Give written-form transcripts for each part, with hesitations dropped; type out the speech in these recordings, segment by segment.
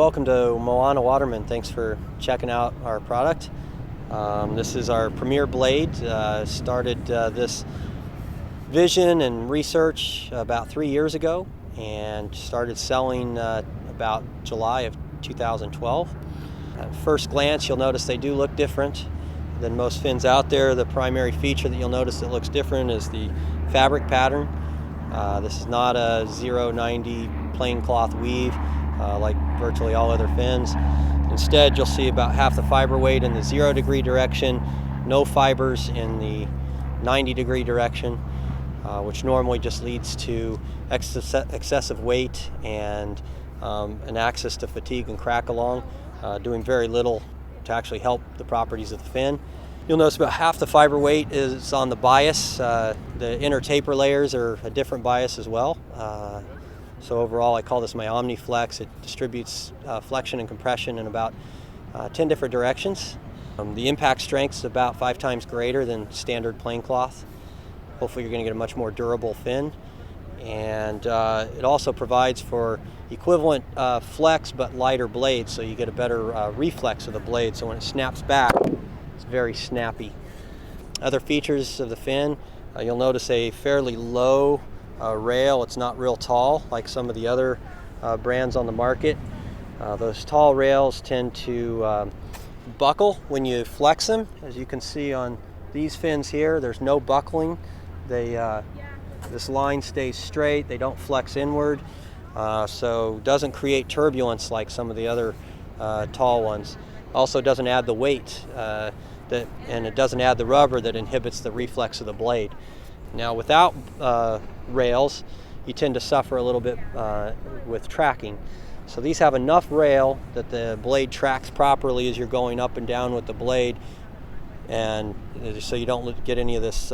welcome to Moana Waterman. Thanks for checking out our product. This is our premier blade. Started this vision and research about 3 years ago and started selling about July of 2012. At first glance, you'll notice they do look different than most fins out there. The primary feature that you'll notice that looks different is the fabric pattern. This is not a 090 plain cloth weave like virtually all other fins. Instead, you'll see about half the fiber weight in the 0 degree direction, no fibers in the 90 degree direction, which normally just leads to excessive weight and an access to fatigue and crack along, doing very little to actually help the properties of the fin. You'll notice about half the fiber weight is on the bias. The inner taper layers are a different bias as well. So overall, I call this my OmniFlex. It distributes flexion and compression in about 10 different directions. The impact strength is about 5 times greater than standard plain cloth. Hopefully you're going to get a much more durable fin. And it also provides for equivalent flex but lighter blades, so you get a better reflex of the blade. So when it snaps back, it's very snappy. Other features of the fin, you'll notice a fairly low rail. It's not real tall like some of the other brands on the market. Those tall rails tend to buckle when you flex them. As you can see on these fins here, there's no buckling. This line stays straight. They don't flex inward, so doesn't create turbulence like some of the other tall ones. Also doesn't add the weight and it doesn't add the rubber that inhibits the reflex of the blade. Now without rails, you tend to suffer a little bit with tracking. So these have enough rail that the blade tracks properly as you're going up and down with the blade, and so you don't get any of this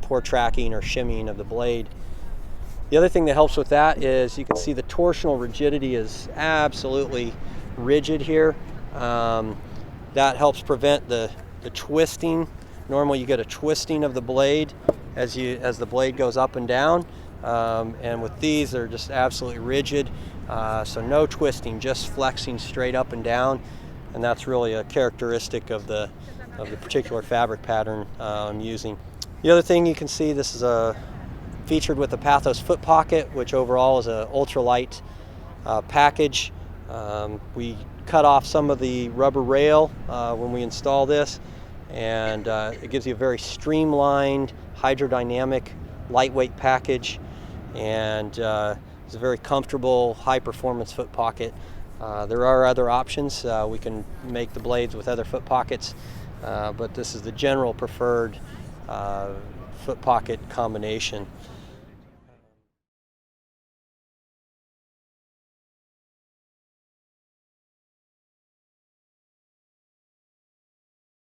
poor tracking or shimmying of the blade. The other thing that helps with that is you can see the torsional rigidity is absolutely rigid here. That helps prevent the twisting. Normally you get a twisting of the blade as the blade goes up and down, and with these they're just absolutely rigid, so no twisting, just flexing straight up and down, and that's really a characteristic of the particular fabric pattern I'm using. The other thing you can see, this is featured with the Pathos foot pocket, which overall is an ultralight package. We cut off some of the rubber rail when we install this, and it gives you a very streamlined, hydrodynamic, lightweight package, and it's a very comfortable, high-performance foot pocket. There are other options. We can make the blades with other foot pockets, but this is the general preferred foot pocket combination.